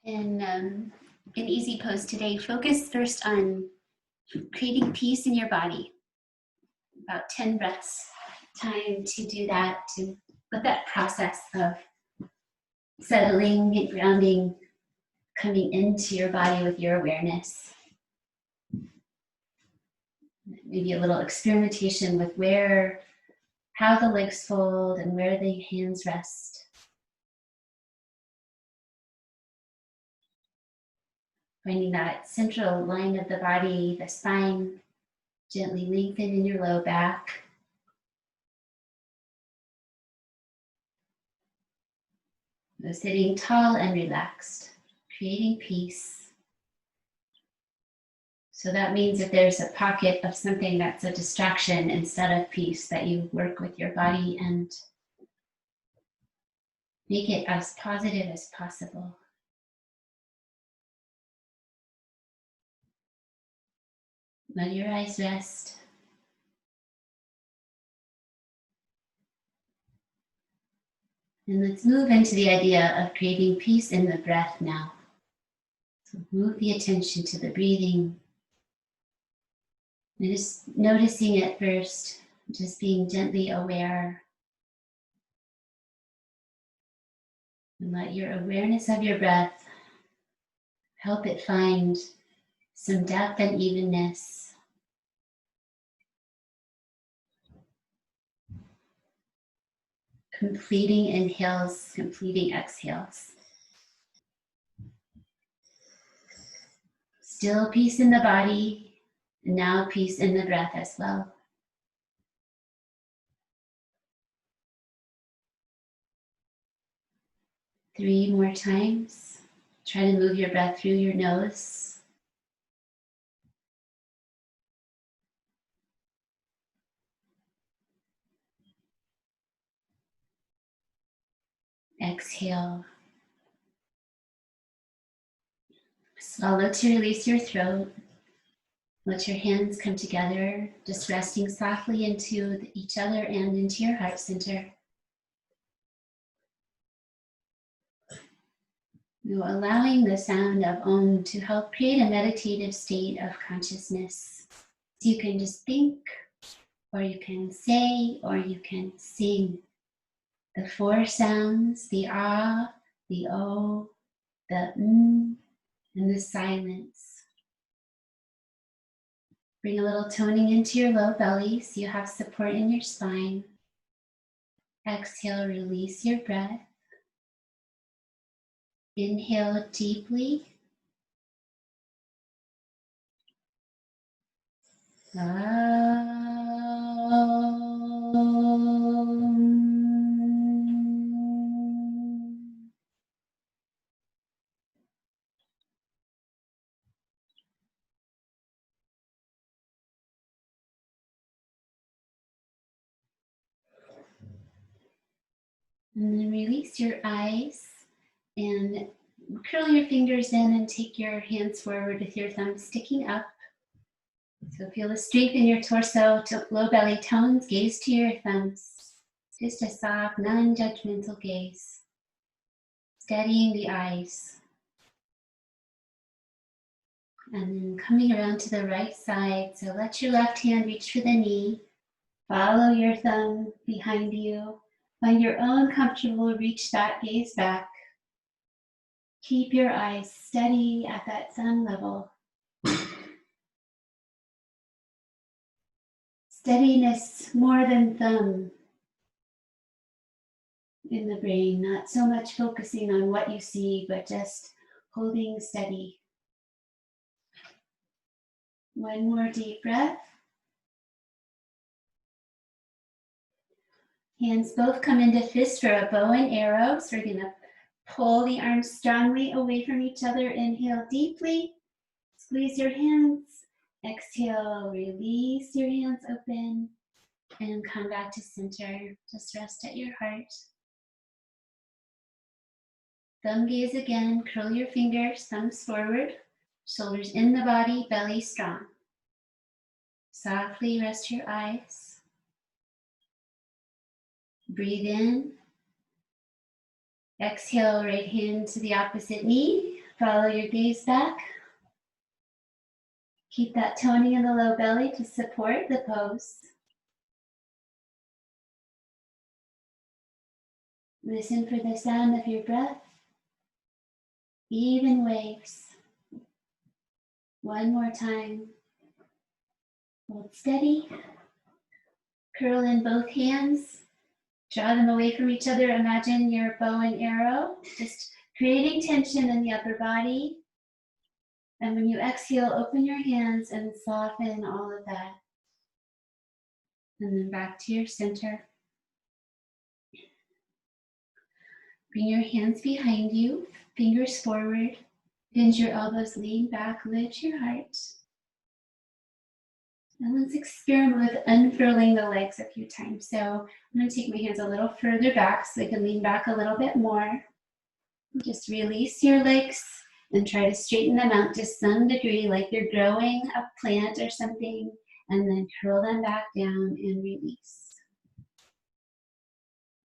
In an easy pose today, focus first on creating peace in your body. About 10 breaths, time to do that, to let that process of settling and grounding, coming into your body with your awareness. Maybe a little experimentation with how the legs fold and where the hands rest. Finding that central line of the body, the spine, gently lengthen in your low back. Sitting tall and relaxed, creating peace. So that means if there's a pocket of something that's a distraction instead of peace, that you work with your body and make it as positive as possible. Let your eyes rest. And let's move into the idea of creating peace in the breath now. So move the attention to the breathing. And just noticing it first, just being gently aware. And let your awareness of your breath help it find some depth and evenness. Completing inhales, completing exhales. Still peace in the body, and now peace in the breath as well. Three more times. Try to move your breath through your nose. Exhale. Swallow to release your throat. Let your hands come together, just resting softly into each other and into your heart center. Now, allowing the sound of Om to help create a meditative state of consciousness. So you can just think, or you can say, or you can sing. The four sounds, the Ah, the O, the and the silence. Bring a little toning into your low belly so you have support in your spine. Exhale, release your breath. Inhale deeply. And then release your eyes and curl your fingers in and take your hands forward with your thumbs sticking up. So feel the strength in your torso, low belly tones, gaze to your thumbs. Just a soft, non-judgmental gaze. Steadying the eyes. And then coming around to the right side. So let your left hand reach for the knee. Follow your thumb behind you. Find your own comfortable reach back, gaze back. Keep your eyes steady at that sun level. Steadiness more than thumb in the brain, not so much focusing on what you see, but just holding steady. One more deep breath. Hands both come into fist for a bow and arrow. So we're gonna pull the arms strongly away from each other. Inhale deeply, squeeze your hands. Exhale, release your hands open and come back to center. Just rest at your heart. Thumb gaze again, curl your fingers, thumbs forward, shoulders in the body, belly strong. Softly rest your eyes. Breathe in. Exhale, right hand to the opposite knee. Follow your gaze back. Keep that toning in the low belly to support the pose. Listen for the sound of your breath. Even waves. One more time. Hold steady. Curl in both hands. Draw them away from each other. Imagine your bow and arrow, just creating tension in the upper body. And when you exhale, open your hands and soften all of that. And then back to your center. Bring your hands behind you, fingers forward, bend your elbows, lean back, lift your heart. And let's experiment with unfurling the legs a few times. So I'm going to take my hands a little further back so I can lean back a little bit more. Just release your legs and try to straighten them out to some degree, like you're growing a plant or something, and then curl them back down and release.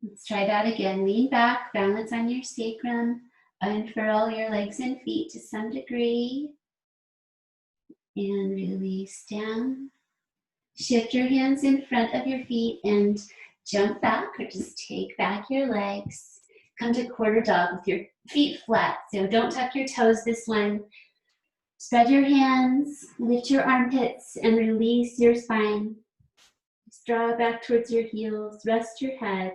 Let's try that again. Lean back, balance on your sacrum, unfurl your legs and feet to some degree, and release down. Shift your hands in front of your feet and jump back, or just take back your legs. Come to quarter dog with your feet flat. So don't tuck your toes this one. Spread your hands, lift your armpits, and release your spine. Just draw back towards your heels, rest your head.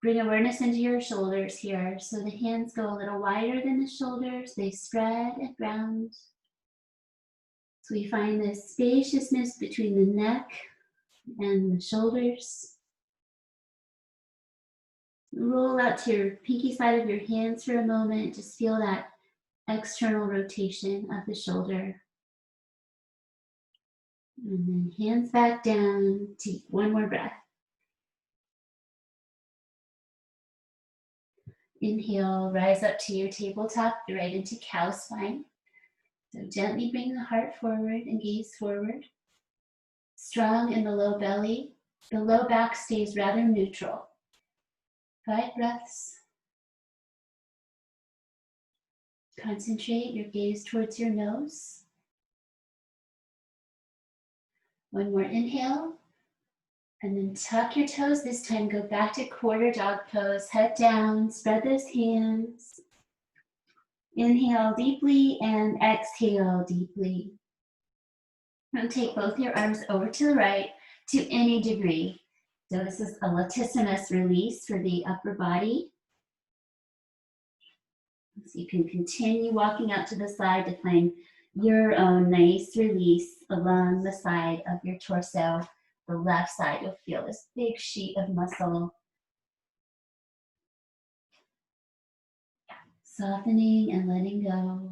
Bring awareness into your shoulders here. So the hands go a little wider than the shoulders. They spread and round. So we find this spaciousness between the neck and the shoulders. Roll out to your pinky side of your hands for a moment. Just feel that external rotation of the shoulder. And then hands back down. Take one more breath. Inhale, rise up to your tabletop, right into cow spine. So gently bring the heart forward and gaze forward. Strong in the low belly. The low back stays rather neutral. 5 breaths. Concentrate your gaze towards your nose. One more inhale. And then tuck your toes. This time go back to quarter dog pose. Head down, spread those hands. Inhale deeply and exhale deeply. And take both your arms over to the right to any degree. So this is a latissimus release for the upper body. So you can continue walking out to the side to find your own nice release along the side of your torso. The left side, you'll feel this big sheet of muscle. Softening and letting go.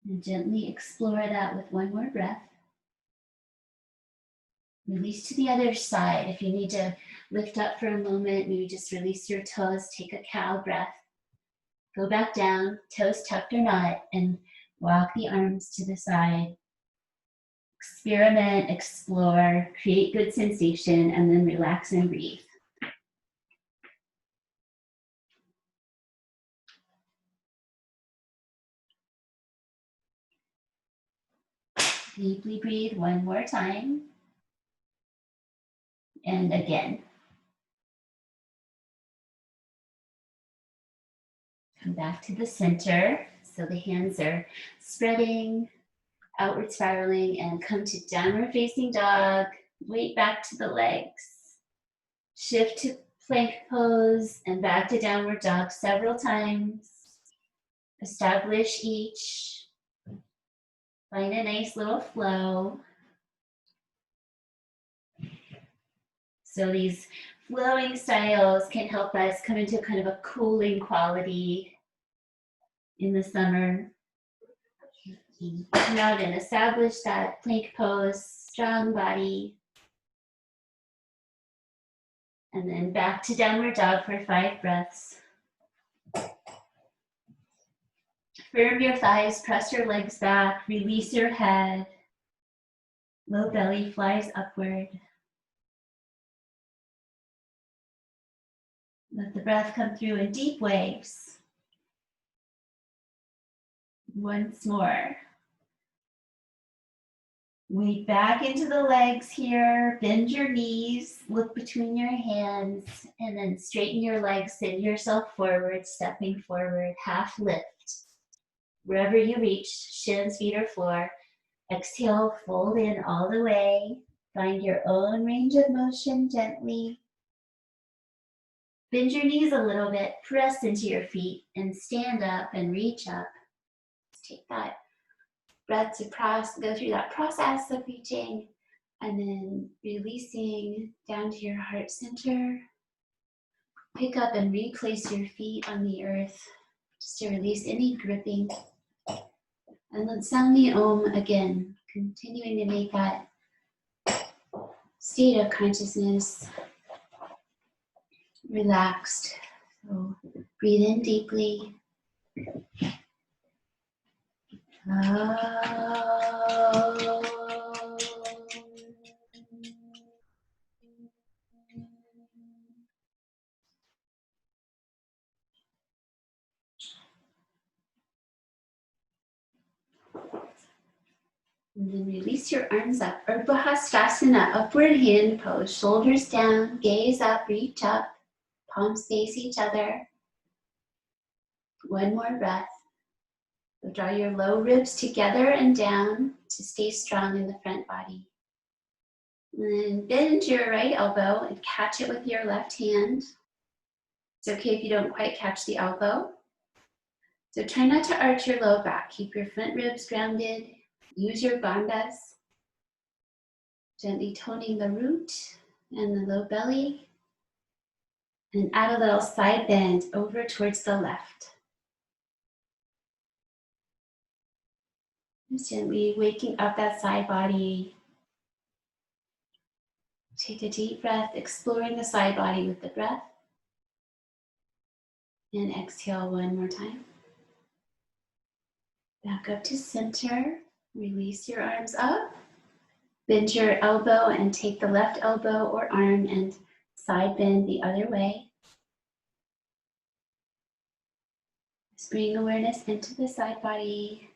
And gently explore that with one more breath. Release to the other side. If you need to lift up for a moment, maybe just release your toes, take a cow breath. Go back down, toes tucked or not, and walk the arms to the side. Experiment, explore, create good sensation, and then relax and breathe. Deeply breathe one more time. And again. Come back to the center. So the hands are spreading, outward spiraling, and come to downward facing dog. Weight back to the legs. Shift to plank pose and back to downward dog several times. Establish each. Find a nice little flow. So these flowing styles can help us come into kind of a cooling quality in the summer. Come out and establish that plank pose, strong body. And then back to downward dog for 5 breaths. Firm your thighs, press your legs back, release your head. Low belly flies upward. Let the breath come through in deep waves. Once more. Weight back into the legs here. Bend your knees, look between your hands, and then straighten your legs, send yourself forward, stepping forward, half lift. Wherever you reach, shins, feet, or floor. Exhale, fold in all the way. Find your own range of motion gently. Bend your knees a little bit, press into your feet, and stand up and reach up. Let's take that breath to go through that process of reaching, and then releasing down to your heart center. Pick up and replace your feet on the earth, just to release any gripping. And then sound the Om again, continuing to make that state of consciousness relaxed. So breathe in deeply. And then release your arms up. Ardha Hastasana, upward hand pose. Shoulders down, gaze up, reach up. Palms face each other. One more breath. So draw your low ribs together and down to stay strong in the front body. And then bend your right elbow and catch it with your left hand. It's okay if you don't quite catch the elbow. So try not to arch your low back. Keep your front ribs grounded. Use your bandhas. Gently toning the root and the low belly. And add a little side bend over towards the left. Just gently waking up that side body. Take a deep breath, exploring the side body with the breath. And exhale one more time. Back up to center. Release your arms up. Bend your elbow and take the left elbow or arm and side bend the other way. Just bring awareness into the side body.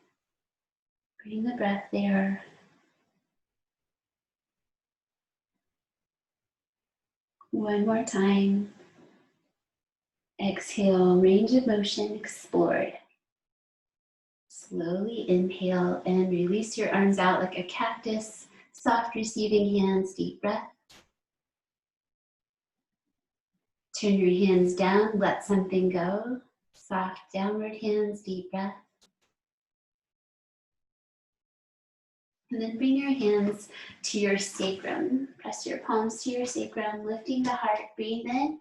Bring the breath there. One more time. Exhale, range of motion explored. Slowly inhale and release your arms out like a cactus. Soft receiving hands, deep breath. Turn your hands down, let something go. Soft downward hands, deep breath. And then bring your hands to your sacrum. Press your palms to your sacrum, lifting the heart. Breathe in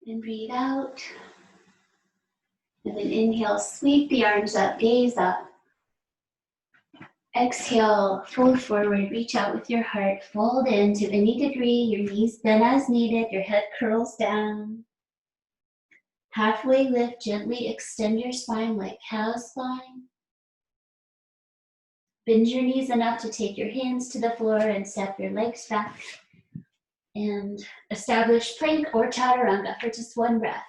and breathe out. And then inhale, sweep the arms up, gaze up. Exhale, fold forward, reach out with your heart. Fold in to any degree, your knees bend as needed, your head curls down. Halfway lift, gently extend your spine like cow's spine. Bend your knees enough to take your hands to the floor and step your legs back. And establish plank or chaturanga for just one breath.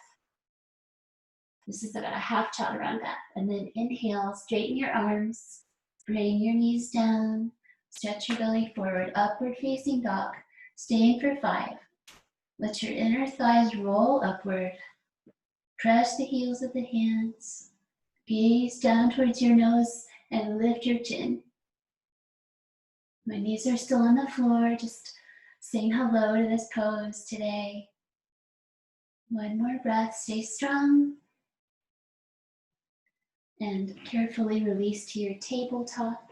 This is about a half chaturanga. And then inhale, straighten your arms, bring your knees down, stretch your belly forward, upward facing dog, staying for 5. Let your inner thighs roll upward. Press the heels of the hands. Gaze down towards your nose and lift your chin. My knees are still on the floor, just saying hello to this pose today. One more breath, stay strong. And carefully release to your tabletop.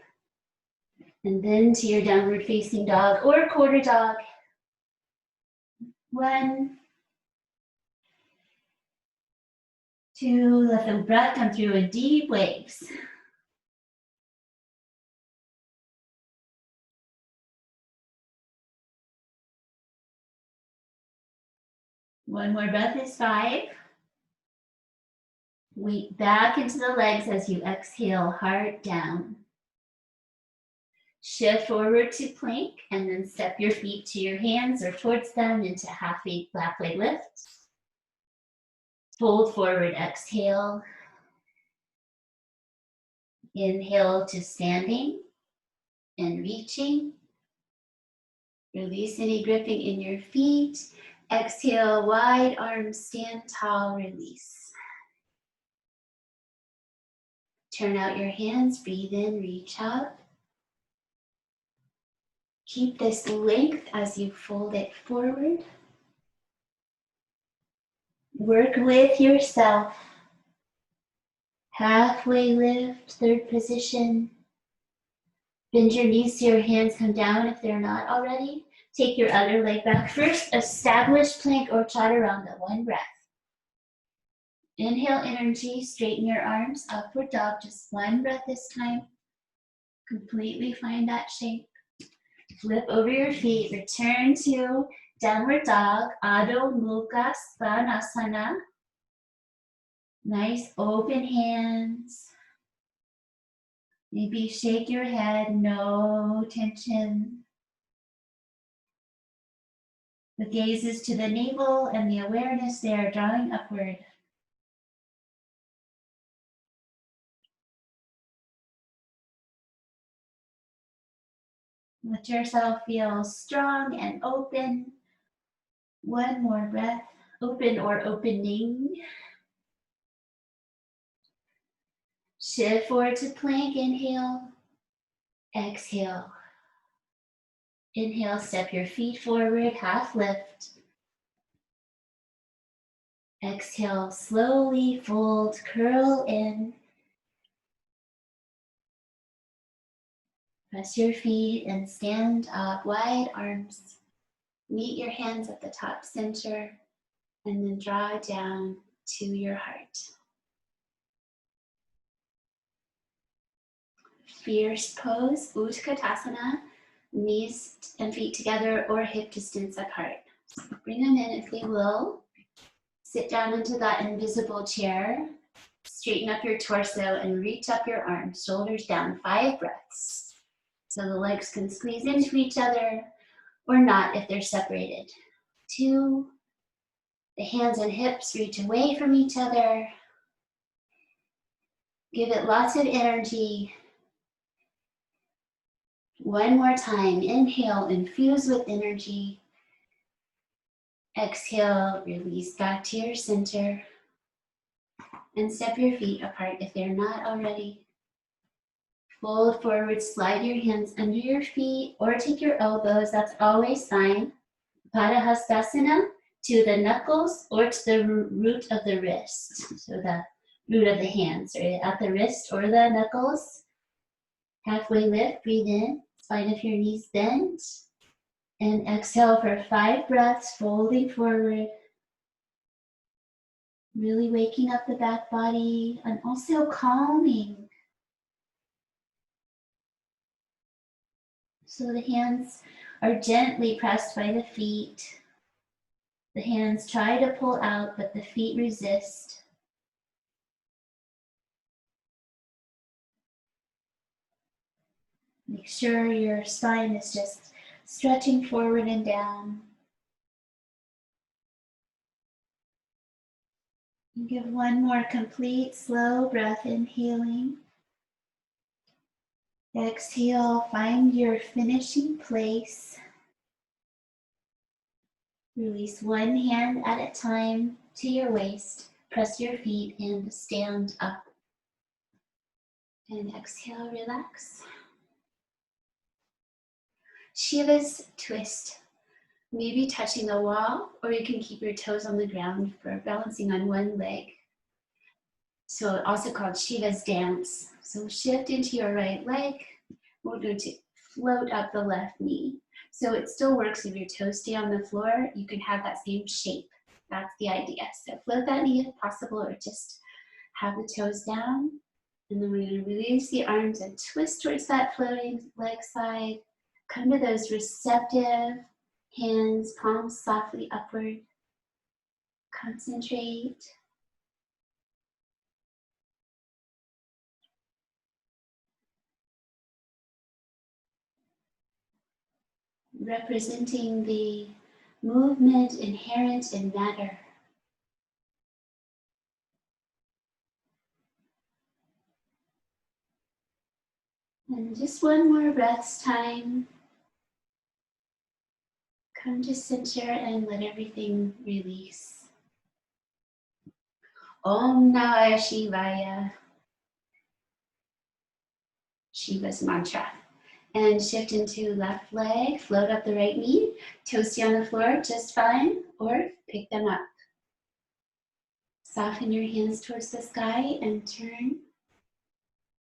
And then to your downward facing dog or quarter dog. 1, 2, let the breath come through in deep waves. One more breath is 5. Weight back into the legs as you exhale, heart down. Shift forward to plank and then step your feet to your hands or towards them into halfway lift. Fold forward, exhale. Inhale to standing and reaching. Release any gripping in your feet. Exhale, wide arms, stand tall, release. Turn out your hands, breathe in, reach out. Keep this length as you fold it forward. Work with yourself. Halfway lift, third position. Bend your knees so your hands come down if they're not already. Take your other leg back. First, establish plank or chaturanga, one breath. Inhale energy, straighten your arms, upward dog, just one breath this time. Completely find that shape. Flip over your feet, return to downward dog, Adho Mukha Svanasana. Nice open hands. Maybe shake your head, no tension. The gaze is to the navel and the awareness there, drawing upward. Let yourself feel strong and open. One more breath, open or opening. Shift forward to plank, inhale, exhale. Inhale, step your feet forward, half lift. Exhale, slowly fold, curl in. Press your feet and stand up, wide arms. Meet your hands at the top center and then draw down to your heart. Fierce pose, Utkatasana, knees and feet together or hip distance apart. So bring them in if they will. Sit down into that invisible chair. Straighten up your torso and reach up your arms, shoulders down, 5 breaths. So the legs can squeeze into each other or not if they're separated. 2, the hands and hips reach away from each other. Give it lots of energy. One more time, inhale, infuse with energy. Exhale, release back to your center. And step your feet apart if they're not already. Fold forward, slide your hands under your feet or take your elbows, that's always fine. Padahastasana, to the knuckles or to the root of the wrist. So the root of the hands, right at the wrist or the knuckles. Halfway lift, breathe in, spine of your knees bent. And exhale for 5 breaths, folding forward. Really waking up the back body and also calming. So the hands are gently pressed by the feet. The hands try to pull out, but the feet resist. Make sure your spine is just stretching forward and down. And give one more complete slow breath, inhaling. Exhale, find your finishing place. Release one hand at a time to your waist. Press your feet and stand up. And exhale, relax. Shiva's twist. Maybe touching the wall, or you can keep your toes on the ground for balancing on one leg. So also called Shiva's dance. So shift into your right leg. We're going to float up the left knee. So it still works if your toes stay on the floor, you can have that same shape. That's the idea. So float that knee if possible, or just have the toes down. And then we're going to release the arms and twist towards that floating leg side. Come to those receptive hands, palms softly upward. Concentrate. Representing the movement inherent in matter. And just one more breath's time. Come to center and let everything release. Om Namah Shivaya. Shiva's mantra. And shift into left leg, float up the right knee, toes stay on the floor just fine, or pick them up. Soften your hands towards the sky and turn.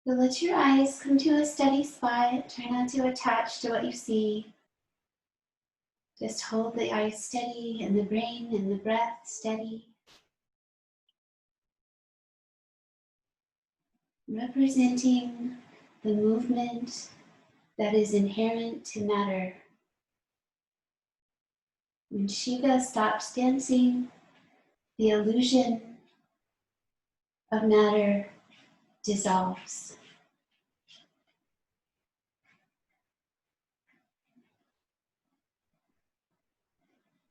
So let your eyes come to a steady spot. Try not to attach to what you see. Just hold the eyes steady and the brain and the breath steady. Representing the movement that is inherent to matter. When Shiva stops dancing, the illusion of matter dissolves.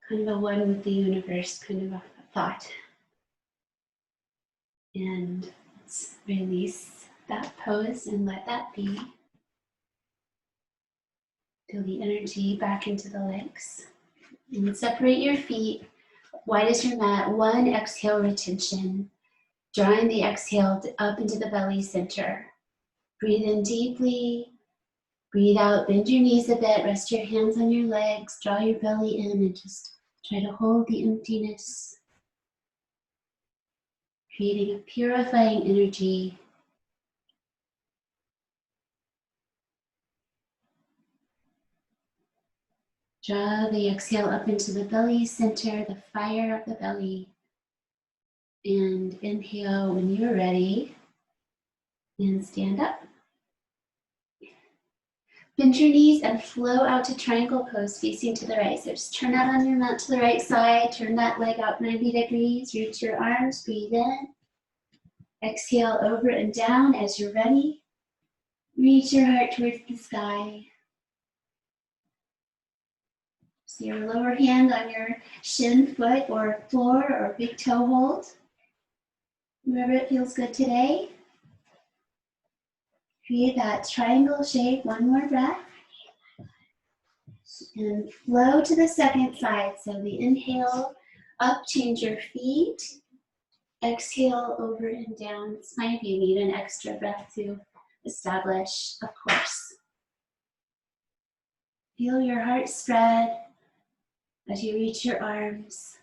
Kind of a one with the universe, kind of a thought. And let's release that pose and let that be. Feel the energy back into the legs. And separate your feet, wide as your mat. One exhale retention. Drawing the exhale up into the belly center. Breathe in deeply. Breathe out, bend your knees a bit, rest your hands on your legs, draw your belly in and just try to hold the emptiness. Creating a purifying energy. Draw the exhale up into the belly center, the fire of the belly. And inhale when you're ready. And stand up. Bend your knees and flow out to triangle pose facing to the right. So just turn out on your mat to the right side. Turn that leg out 90 degrees. Reach your arms. Breathe in. Exhale over and down as you're ready. Reach your heart towards the sky. So your lower hand on your shin, foot, or floor, or big toe hold. Wherever it feels good today. Create that triangle shape. One more breath. And flow to the second side. So the inhale, up, change your feet. Exhale over and down. This might be you need an extra breath to establish, of course. Feel your heart spread as you reach your arms.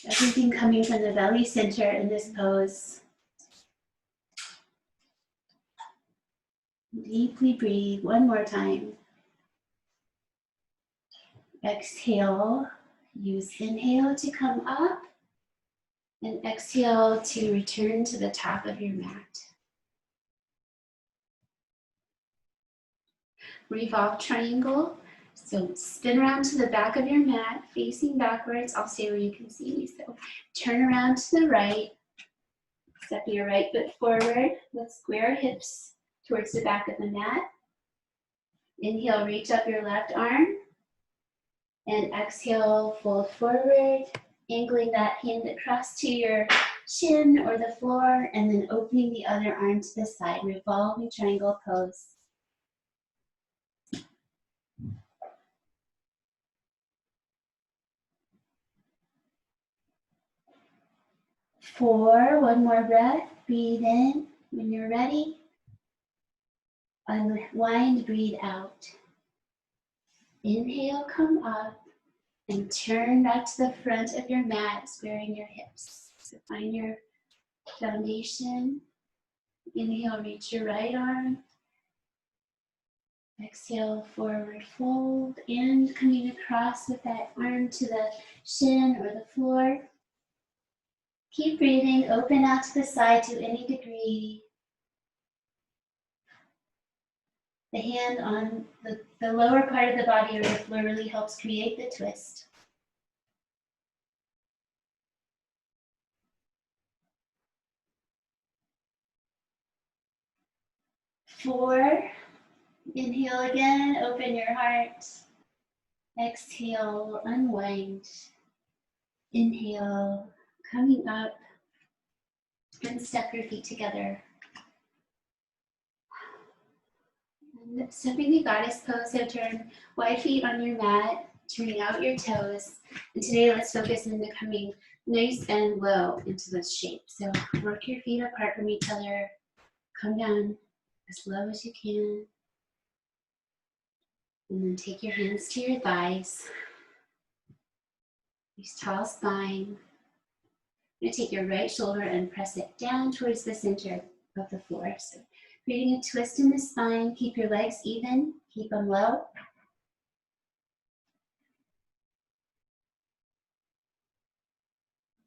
Everything coming from the belly center in this pose. Deeply breathe one more time. Exhale. Use inhale to come up and exhale to return to the top of your mat. Revolve triangle. So spin around to the back of your mat, facing backwards. I'll say where you can see me. So turn around to the right. Step your right foot forward with square hips towards the back of the mat. Inhale, reach up your left arm. And exhale, fold forward, angling that hand across to your shin or the floor, and then opening the other arm to the side, revolving triangle pose. Four, one more breath, breathe in when you're ready. Unwind, breathe out. Inhale, come up. And turn back to the front of your mat, squaring your hips. So find your foundation. Inhale, reach your right arm. Exhale, forward fold. And coming across with that arm to the shin or the floor. Keep breathing, open out to the side to any degree. The hand on the lower part of the body or the floor really helps create the twist. Four, inhale again, open your heart. Exhale, unwind. Inhale, coming up, and step your feet together. And stepping the goddess pose, so turn wide feet on your mat, turning out your toes. And today let's focus on becoming nice and low into this shape. So work your feet apart from each other. Come down as low as you can. And then take your hands to your thighs. Nice tall spine. You're going to take your right shoulder and press it down towards the center of the floor. So creating a twist in the spine. Keep your legs even. Keep them low.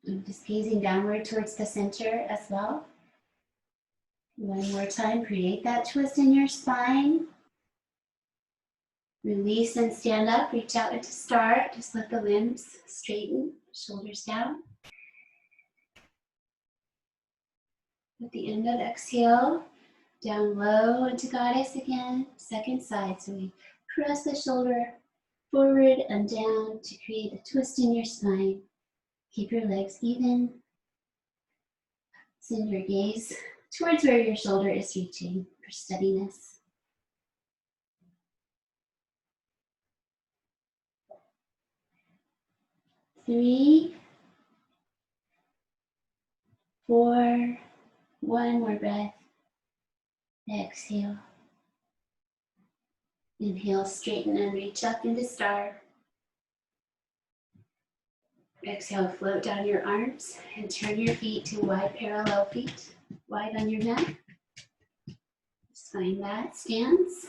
And just gazing downward towards the center as well. One more time, create that twist in your spine. Release and stand up, reach out into start. Just let the limbs straighten, shoulders down. At the end of exhale, down low into goddess again, second side. So we press the shoulder forward and down to create a twist in your spine. Keep your legs even. Send your gaze towards where your shoulder is reaching for steadiness. 3, 4, one more breath. Exhale. Inhale, straighten and reach up into star. Exhale, float down your arms and turn your feet to wide parallel feet, wide on your mat. Just find that stance.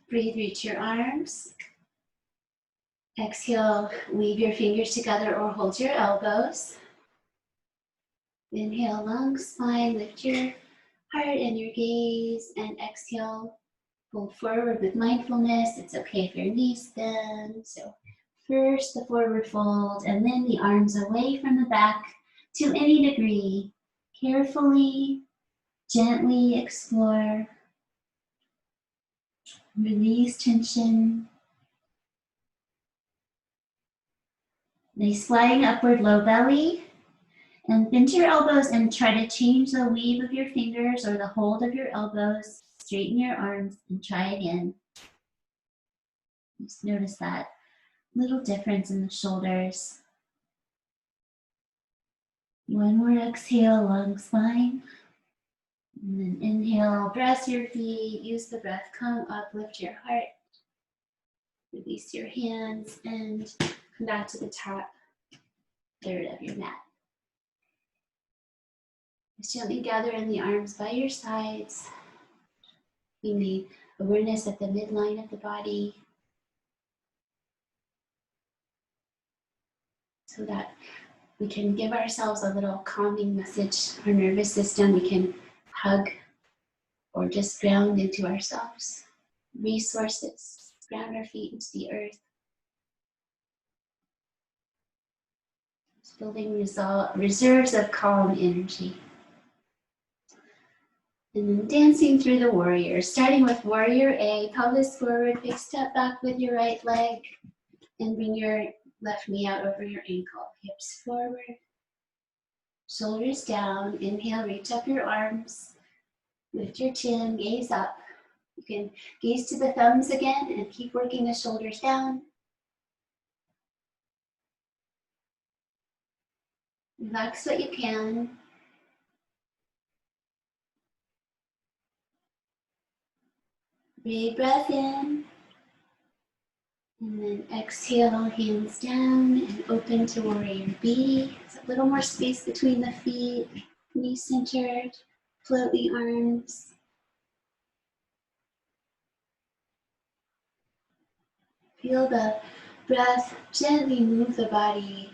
Breathe, reach your arms. Exhale, weave your fingers together or hold your elbows. Inhale, long spine, lift your heart and your gaze, and exhale, fold forward with mindfulness. It's okay if your knees bend. So first the forward fold, and then the arms away from the back to any degree. Carefully, gently explore. Release tension. Nice flying upward low belly. And bend your elbows and try to change the weave of your fingers or the hold of your elbows. Straighten your arms and try again. Just notice that little difference in the shoulders. One more exhale, long spine. And then inhale, press your feet, use the breath, come up, lift your heart. Release your hands and come back to the top third of your mat. Just gently gather in the arms by your sides. Bring the awareness at the midline of the body so that we can give ourselves a little calming message. Our nervous system, we can hug or just ground into ourselves. Resources, ground our feet into the earth. Just building reserves of calm energy. And then dancing through the warrior, starting with warrior A, pelvis forward, big step back with your right leg, and bring your left knee out over your ankle. Hips forward, shoulders down. Inhale, reach up your arms, lift your chin, gaze up. You can gaze to the thumbs again and keep working the shoulders down. Relax what you can. Big breath in. And then exhale, hands down and open to warrior B. There's a little more space between the feet, knee centered, float the arms. Feel the breath gently move the body.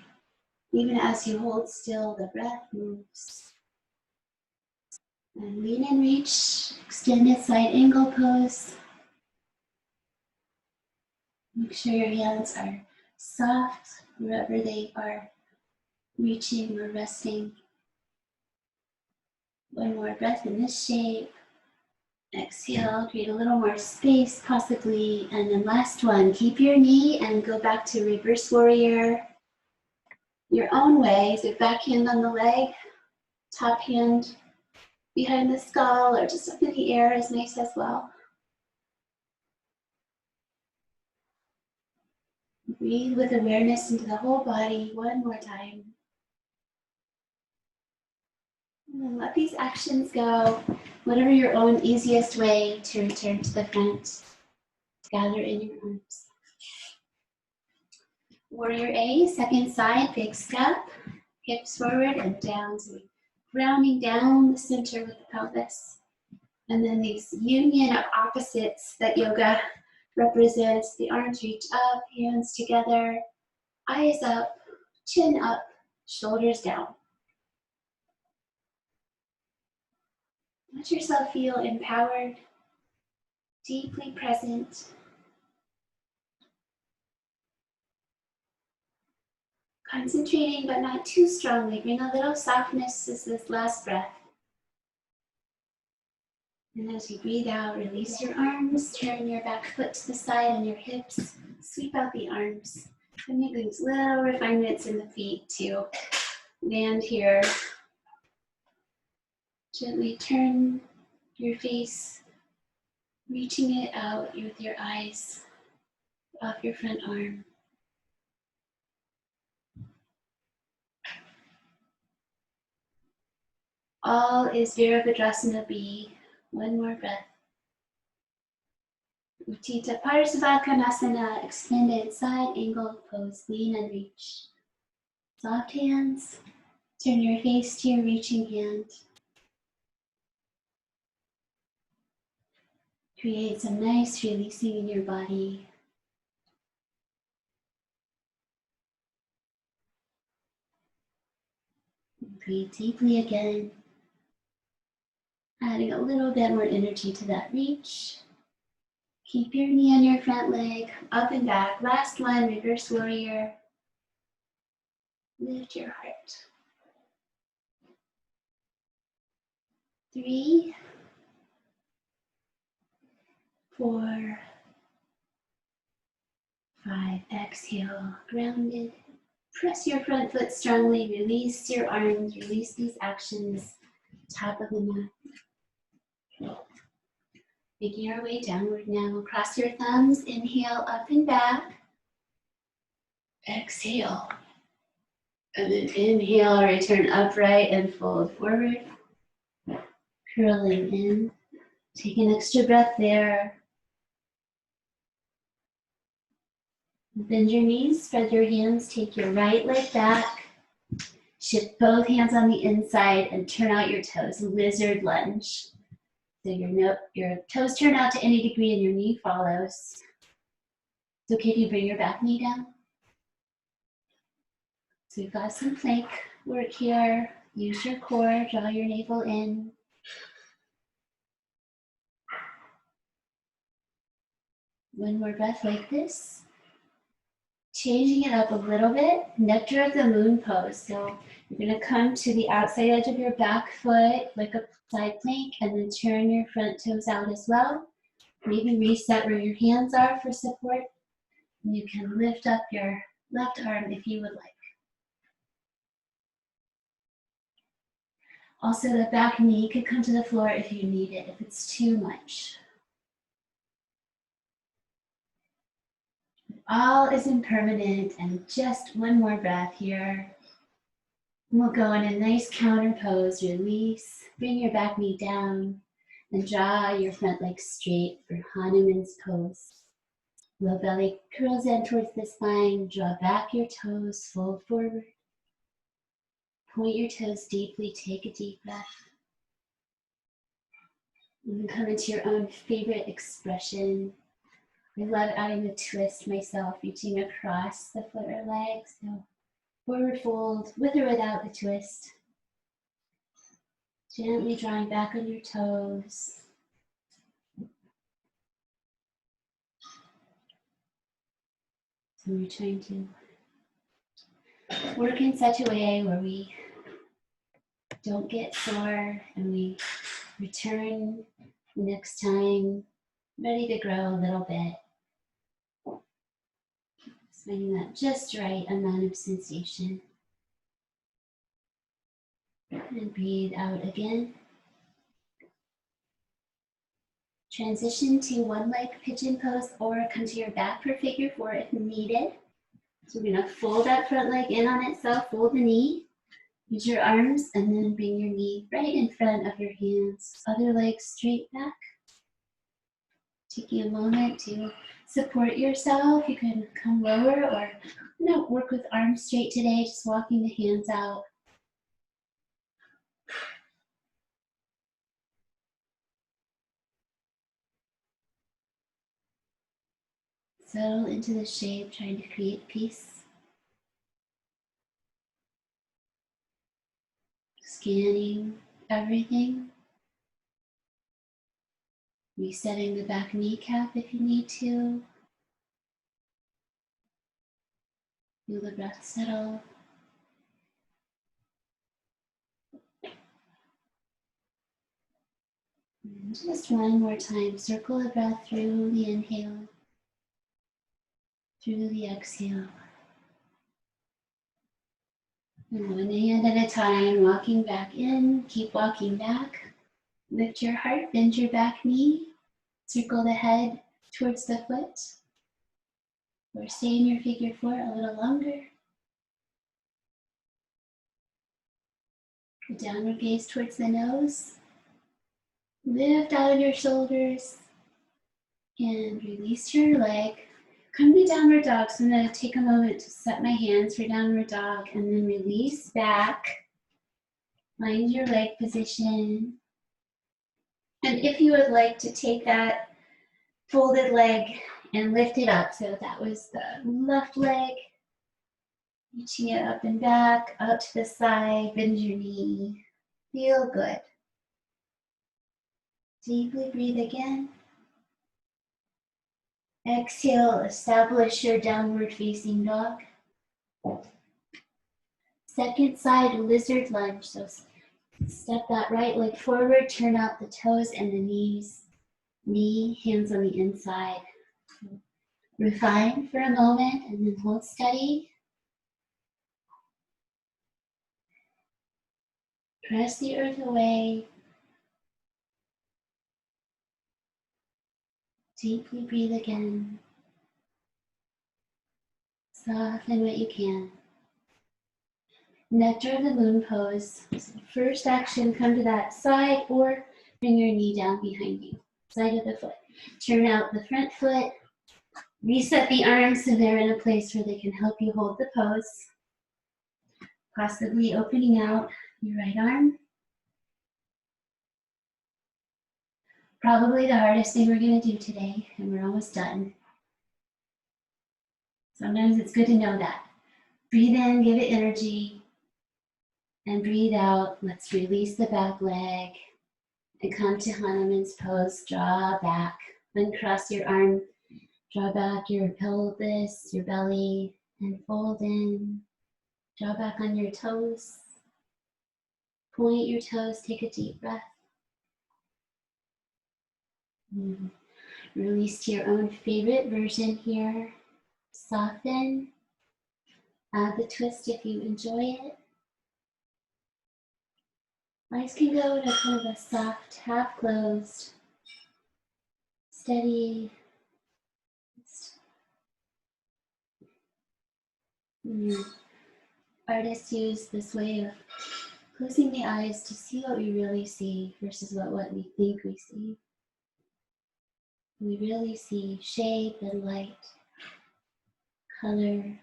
Even as you hold still, the breath moves. And lean and reach, extended side angle pose. Make sure your hands are soft wherever they are reaching or resting. One more breath in this shape. Exhale, create a little more space possibly. And then last one, keep your knee and go back to reverse warrior. Your own way, so back hand on the leg, top hand behind the skull or just up in the air is nice as well. Breathe with awareness into the whole body one more time. And then let these actions go, whatever your own easiest way to return to the front. Gather in your arms. Warrior A, second side, big step. Hips forward and down. So grounding down the center with the pelvis. And then these union of opposites that yoga represents. The arms reach up, hands together, eyes up, chin up, shoulders down. Let yourself feel empowered, deeply present. Concentrating, but not too strongly. Bring a little softness as this last breath. And as you breathe out, release your arms, turn your back foot to the side and your hips. Sweep out the arms. And make these little refinements in the feet to land here. Gently turn your face, reaching it out with your eyes off your front arm. All is Virabhadrasana B. One more breath. Uttita Parsvakonasana, extended side angle pose, lean and reach. Soft hands, turn your face to your reaching hand. Create some nice releasing in your body. Breathe deeply again, adding a little bit more energy to that reach. Keep your knee on your front leg, up and back. Last one, reverse warrior. Lift your heart. 3, 4, 5. Exhale, grounded. Press your front foot strongly. Release your arms. Release these actions. Top of the mat. Making our way downward now. Cross your thumbs. Inhale, up and back. Exhale. And then inhale, return upright and fold forward. Curling in. Take an extra breath there. Bend your knees, spread your hands, take your right leg back. Shift both hands on the inside and turn out your toes, lizard lunge. So your toes turn out to any degree and your knee follows. It's okay if you bring your back knee down. So we've got some plank work here. Use your core, draw your navel in. One more breath like this. Changing it up a little bit, nectar of the moon pose. So you're going to come to the outside edge of your back foot like a side plank and then turn your front toes out as well. Maybe reset where your hands are for support. And you can lift up your left arm if you would like. Also, the back knee could come to the floor if you need it, if it's too much. All is impermanent, and just one more breath here. We'll go in a nice counter pose, release, bring your back knee down, and draw your front leg straight for Hanuman's pose. Low belly curls in towards the spine, draw back your toes, fold forward. Point your toes deeply, take a deep breath. And come into your own favorite expression. I love adding the twist myself, reaching across the foot or leg. So forward fold, with or without the twist. Gently drawing back on your toes. So we're trying to work in such a way where we don't get sore and we return next time ready to grow a little bit. Just finding that just right amount of sensation. And breathe out again. Transition to one leg pigeon pose or come to your back for figure four if needed. So we're gonna fold that front leg in on itself, fold the knee, use your arms, and then bring your knee right in front of your hands. Other leg straight back. Taking a moment to support yourself. You can come lower or work with arms straight today, just walking the hands out. Settle into the shape, trying to create peace. Scanning everything. Resetting the back kneecap if you need to. Feel the breath settle. And just one more time, circle the breath through the inhale, through the exhale. And one hand at a time, walking back in, keep walking back. Lift your heart, bend your back knee, circle the head towards the foot, or stay in your figure four a little longer. The downward gaze towards the nose. Lift out of your shoulders and release your leg. Come to downward dog. So I'm going to take a moment to set my hands for downward dog and then release back. Find your leg position. And if you would like to take that folded leg and lift it up. So that was the left leg. Reaching it up and back, out to the side, bend your knee. Feel good. Deeply breathe again. Exhale, establish your downward facing dog. Second side, lizard lunge. So step that right leg forward, turn out the toes and the knees. Knee, hands on the inside. Refine for a moment and then hold steady. Press the earth away. Deeply breathe again. Soften what you can. Nectar of the moon pose. So first action, come to that side or bring your knee down behind you. Side of the foot. Turn out the front foot. Reset the arms so they're in a place where they can help you hold the pose. Possibly opening out your right arm. Probably the hardest thing we're going to do today, and we're almost done. Sometimes it's good to know that. Breathe in, give it energy, and breathe out. Let's release the back leg and come to Hanuman's pose. Draw back, uncross your arm, draw back your pelvis, your belly, and fold in. Draw back on your toes. Point your toes, take a deep breath. Release to your own favorite version here. Soften. Add the twist if you enjoy it. Eyes can go to kind of a soft, half closed, steady. Artists use this way of closing the eyes to see what we really see versus what we think we see. We really see shape and light, color.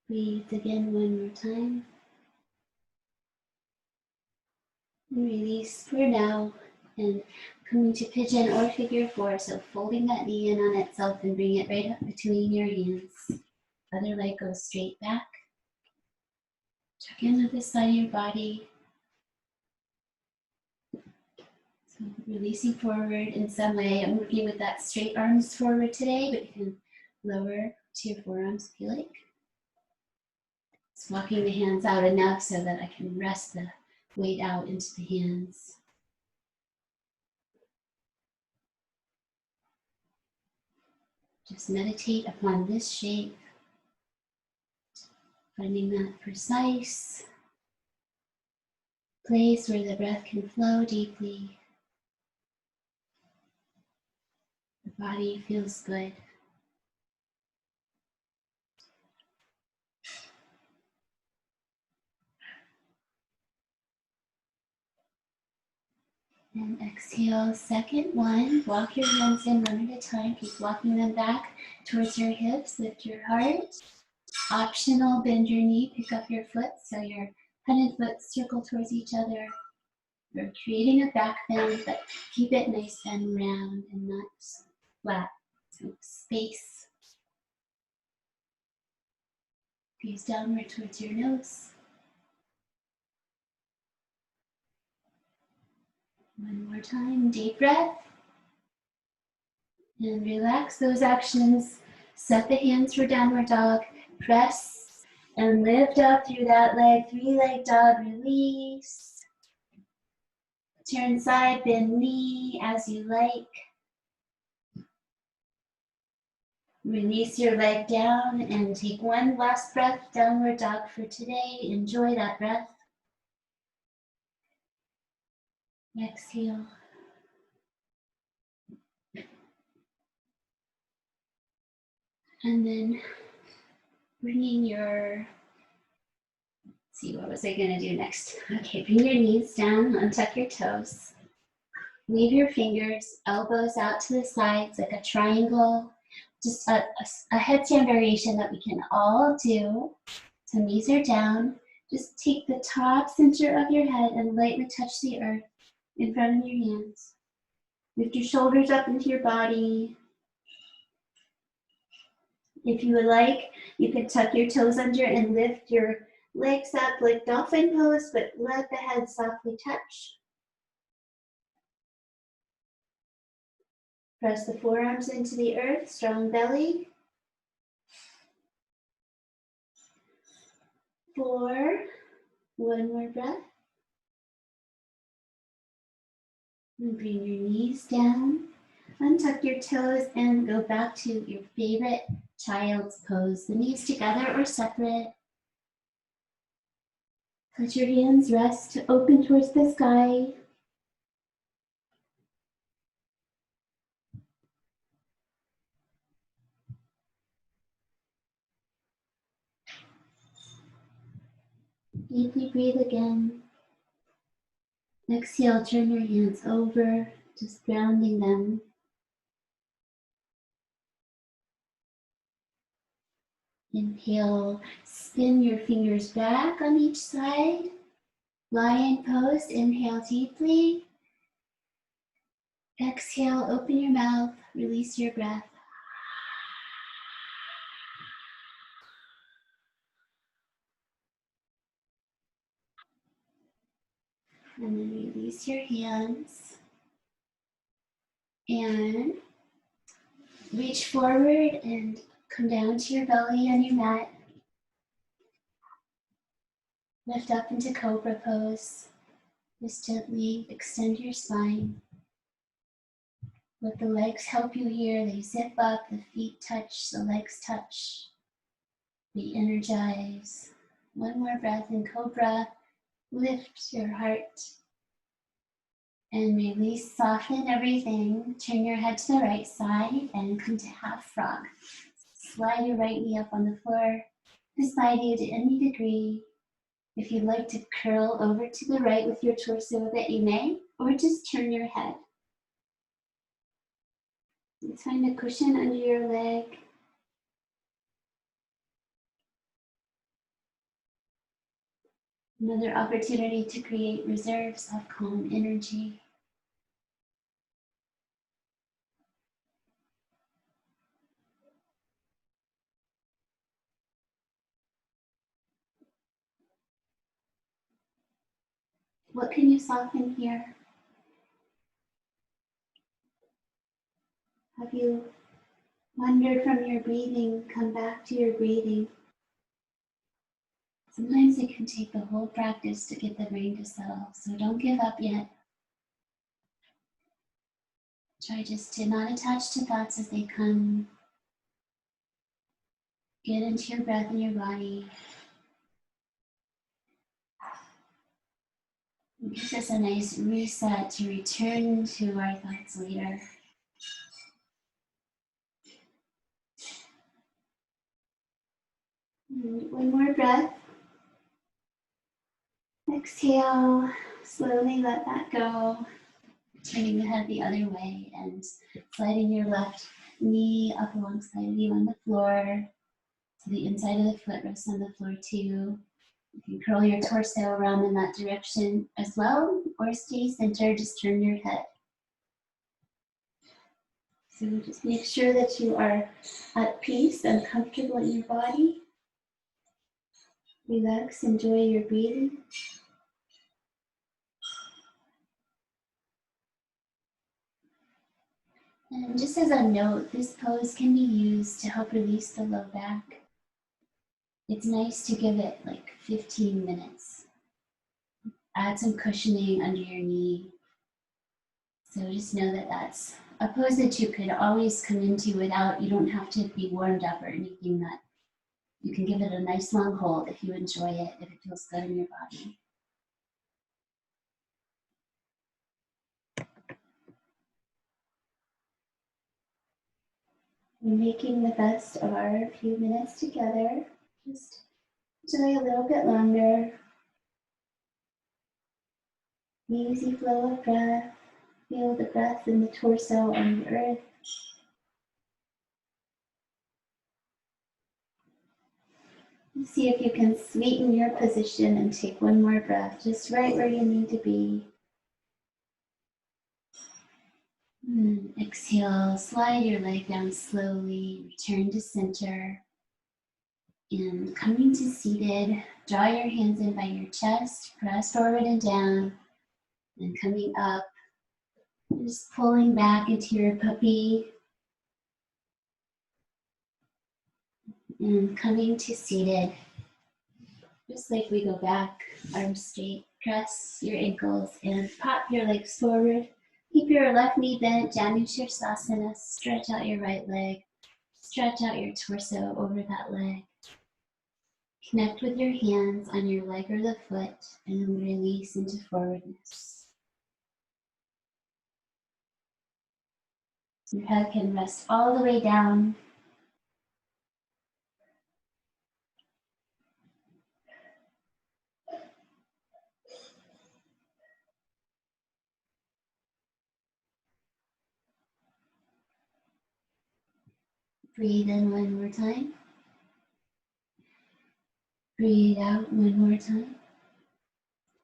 Breathe again one more time. And release for now. And coming to pigeon or figure four. So folding that knee in on itself and bring it right up between your hands. Other leg goes straight back. Check in with this side of your body. So releasing forward in some way. I'm working with that straight arms forward today, but you can lower to your forearms if you like. Just walking the hands out enough so that I can rest the weight out into the hands. Just meditate upon this shape, finding that precise, place where the breath can flow deeply. The body feels good. And exhale, second one. Walk your hands in one at a time. Keep walking them back towards your hips. Lift your heart. Optional, bend your knee, pick up your foot so your head and foot circle towards each other. You're creating a back bend, but keep it nice and round and not flat. So space. Gaze downward towards your nose. One more time, deep breath. And relax those actions. Set the hands for downward dog. Press and lift up through that leg. Three-leg dog, release. Turn side, bend knee as you like. Release your leg down and take one last breath, downward dog for today. Enjoy that breath. Exhale. And then bringing your, let's see, what was I gonna do next? Okay, bring your knees down, untuck your toes. Leave your fingers, elbows out to the sides like a triangle. Just a headstand variation that we can all do. So knees are down. Just take the top center of your head and lightly touch the earth in front of your hands. Lift your shoulders up into your body. If you would like, you could tuck your toes under and lift your legs up like dolphin pose, but let the head softly touch. Press the forearms into the earth, strong belly. 4, one more breath. And bring your knees down, untuck your toes, and go back to your favorite child's pose. The knees together or separate. Let your hands rest open towards the sky. Deeply breathe again. Exhale, turn your hands over, just grounding them. Inhale, spin your fingers back on each side. Lion pose, inhale deeply. Exhale, open your mouth, release your breath. And then release your hands. And reach forward and come down to your belly on your mat. Lift up into Cobra pose. Just gently extend your spine. Let the legs help you here. They zip up, the feet touch, the legs touch. Be energized. One more breath in Cobra. Lift your heart. And release, soften everything. Turn your head to the right side and come to half frog. Slide your right knee up on the floor. Beside you to any degree. If you'd like to curl over to the right with your torso, that you may, or just turn your head. And find a cushion under your leg. Another opportunity to create reserves of calm energy. What can you soften here? Have you wandered from your breathing? Come back to your breathing. Sometimes it can take the whole practice to get the brain to settle, so don't give up yet. Try just to not attach to thoughts as they come. Get into your breath and your body. It gives us a nice reset to return to our thoughts later. And one more breath. Exhale, slowly let that go. Turning the head the other way and sliding your left knee up alongside of you on the floor. So the inside of the foot rests on the floor too. You can curl your torso around in that direction as well, or stay centered, just turn your head. So just make sure that you are at peace and comfortable in your body. Relax, enjoy your breathing. And just as a note, this pose can be used to help release the low back. It's nice to give it like 15 minutes. Add some cushioning under your knee. So just know that that's a pose that you could always come into without, you don't have to be warmed up or anything, that you can give it a nice long hold if you enjoy it, if it feels good in your body. We're making the best of our few minutes together. Just enjoy a little bit longer. Easy flow of breath. Feel the breath in the torso on the earth. See if you can sweeten your position and take one more breath, just right where you need to be. Exhale, slide your leg down slowly, return to center. And coming to seated, draw your hands in by your chest, press forward and down. And coming up, just pulling back into your puppy. And coming to seated. Just like we go back, arms straight, press your ankles and pop your legs forward. Keep your left knee bent, Janushirasana, stretch out your right leg. Stretch out your torso over that leg. Connect with your hands on your leg or the foot and release into forwardness. Your head can rest all the way down. Breathe in one more time. Breathe out one more time.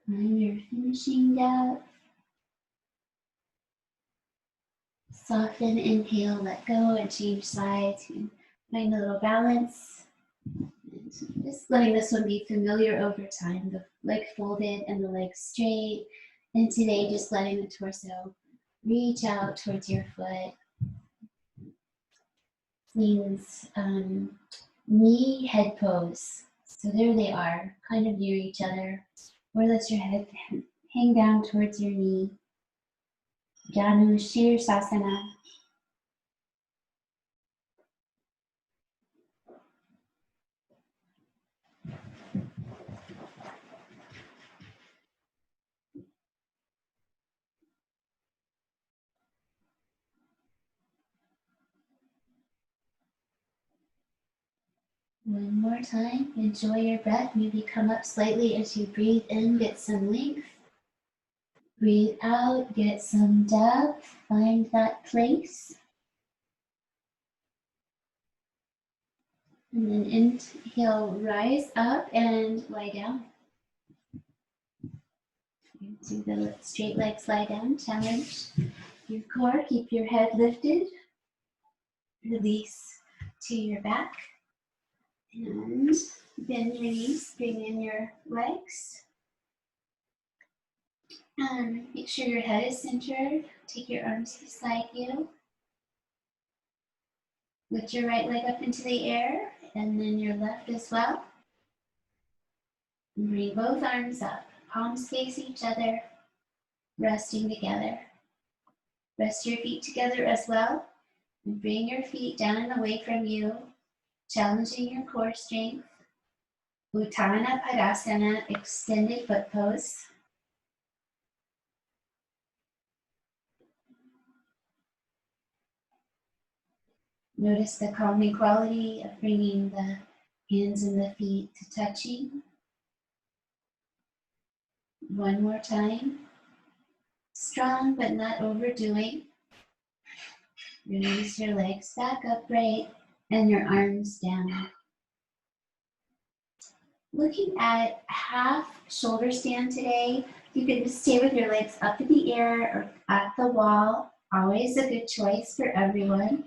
Find your finishing depth. Soften, inhale, let go, and change sides. Find a little balance. And just letting this one be familiar over time. The leg folded and the leg straight. And today, just letting the torso reach out towards your foot. Means knee head pose. So there they are, kind of near each other. Or let your head hang down towards your knee. Janushirasana. One more time, enjoy your breath. Maybe come up slightly as you breathe in, get some length. Breathe out, get some depth, find that place. And then inhale, rise up and lie down. Do the straight legs lie down, challenge your core, keep your head lifted. Release to your back. And bend your knees, bring in your legs. Make sure your head is centered. Take your arms beside you. Lift your right leg up into the air, and then your left as well. And bring both arms up. Palms face each other, resting together. Rest your feet together as well. And bring your feet down and away from you, challenging your core strength. Uttanapadasana, extended foot pose. Notice the calming quality of bringing the hands and the feet to touching. One more time. Strong but not overdoing. Release your legs back upright and your arms down. Looking at half shoulder stand today, you can just stay with your legs up in the air or at the wall. Always a good choice for everyone.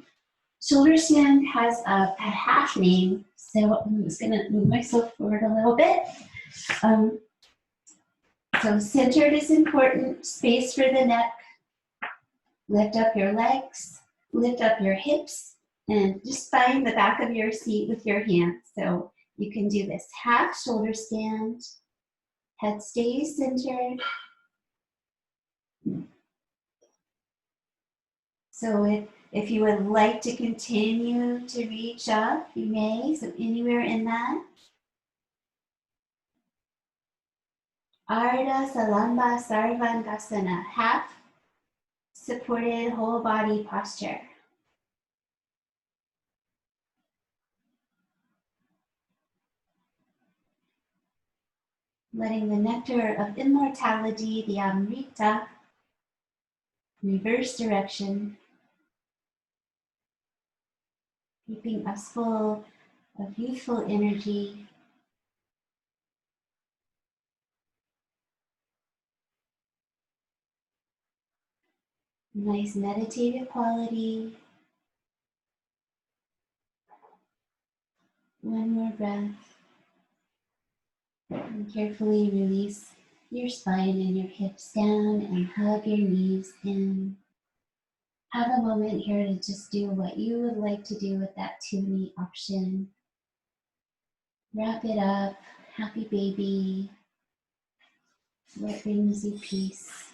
Shoulder stand has a half name, so I'm just gonna move myself forward a little bit. So centered is important, space for the neck. Lift up your legs, lift up your hips, and just find the back of your seat with your hands. So you can do this half shoulder stand, head stays centered. So if you would like to continue to reach up, you may, so anywhere in that. Ardha, salamba, sarvangasana, half supported whole body posture. Letting the nectar of immortality, the Amrita, reverse direction, keeping us full of youthful energy. Nice meditative quality. One more breath. And carefully release your spine and your hips down and hug your knees in. Have a moment here to just do what you would like to do with that tuni option. Wrap it up, happy baby. What brings you peace?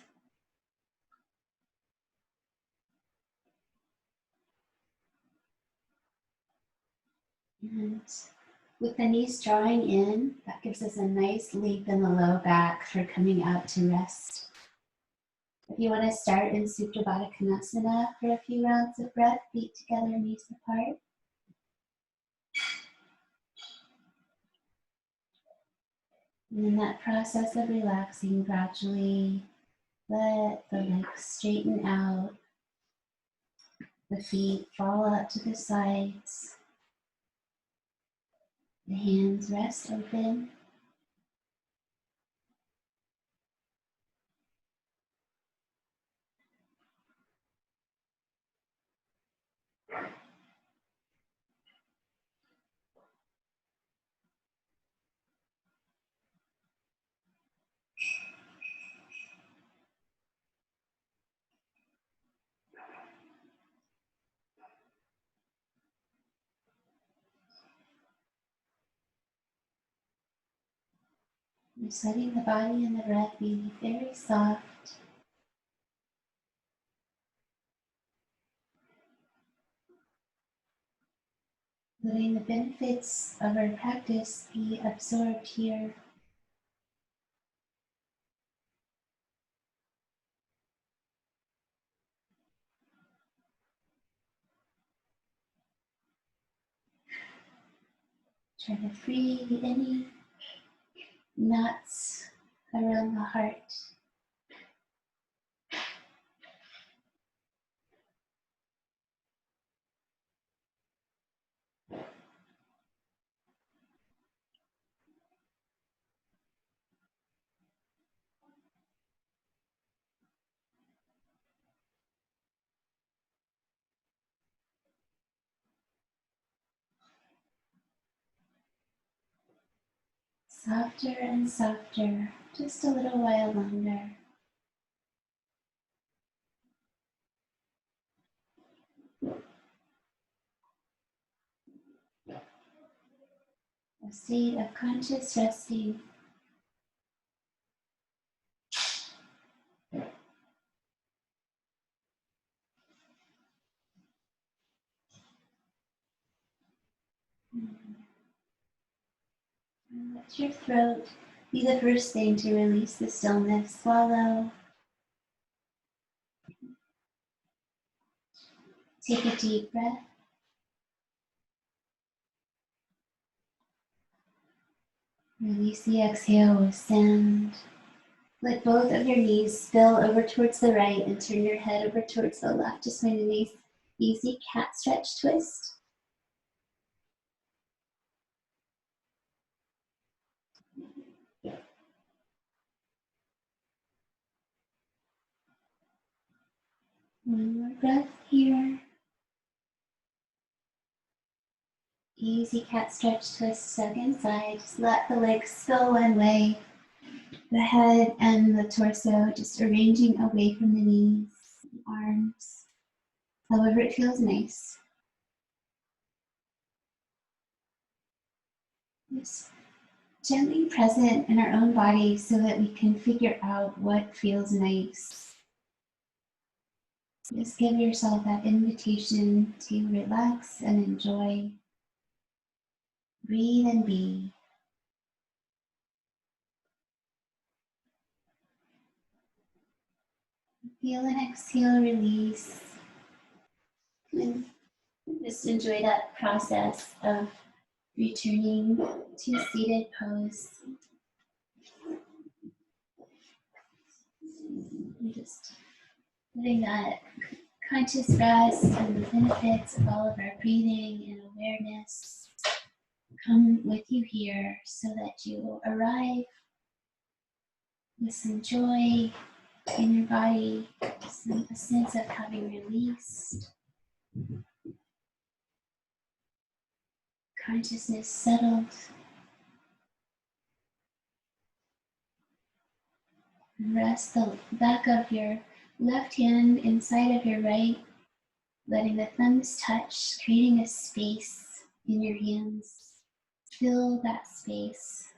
And with the knees drawing in, that gives us a nice leap in the low back for coming out to rest. If you want to start in Supta Baddha Konasana for a few rounds of breath, feet together, knees apart. And in that process of relaxing, gradually let the legs straighten out, the feet fall out to the sides, the hands rest open. Just letting the body and the breath be very soft. Letting the benefits of our practice be absorbed here. Try to free any knots around the heart. Softer and softer, just a little while longer. A state of conscious resting. And let your throat be the first thing to release the stillness. Swallow. Take a deep breath. Release the exhale with sand. Let both of your knees spill over towards the right and turn your head over towards the left. Just find a nice, easy cat stretch twist. One more breath here. Easy cat stretch twist, second side. Just let the legs spill one way. The head and the torso just arranging away from the knees, arms, however it feels nice. Just gently present in our own body so that we can figure out what feels nice. Just give yourself that invitation to relax and enjoy. Breathe and be. Feel and exhale, release. And just enjoy that process of returning to seated pose. And just letting that conscious rest and the benefits of all of our breathing and awareness come with you here so that you will arrive with some joy in your body, a sense of having released, consciousness settled. Rest the back of your left hand inside of your right, letting the thumbs touch, creating a space in your hands. Fill that space.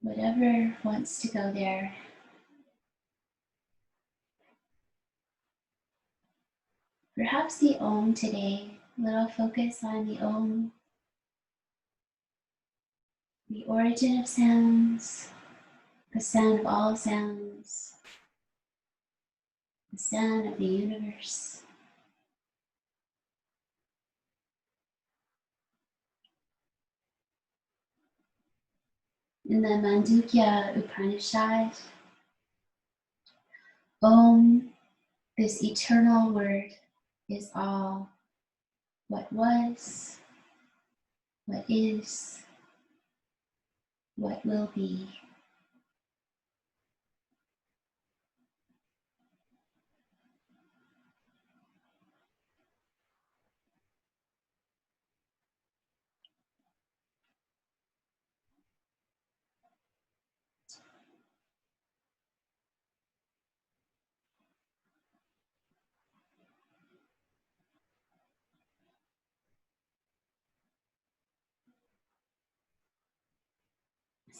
Whatever wants to go there. Perhaps the Om today, little focus on the Om, the origin of sounds, the sound of all sounds, the sound of the universe. In the Mandukya Upanishad, Om, this eternal word, is all what was, what is, what will be.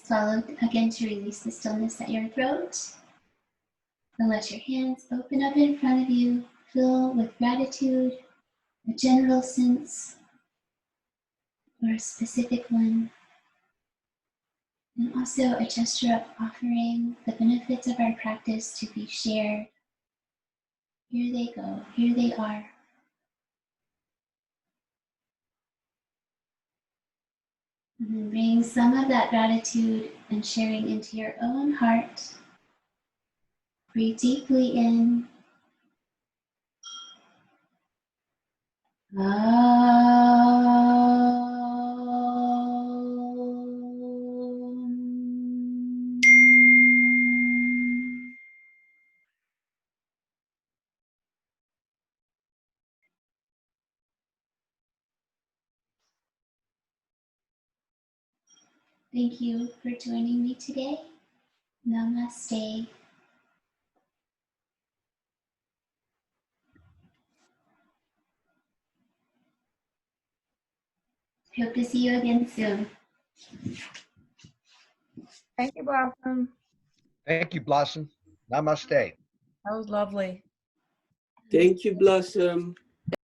Swallow again to release the stillness at your throat. And let your hands open up in front of you, fill with gratitude, a general sense, or a specific one. And also a gesture of offering the benefits of our practice to be shared. Here they go, here they are. And then bring some of that gratitude and sharing into your own heart. Breathe deeply in. Thank you for joining me today. Namaste. Hope to see you again soon. Thank you, Blossom. Thank you, Blossom. Namaste. That was lovely. Thank you, Blossom.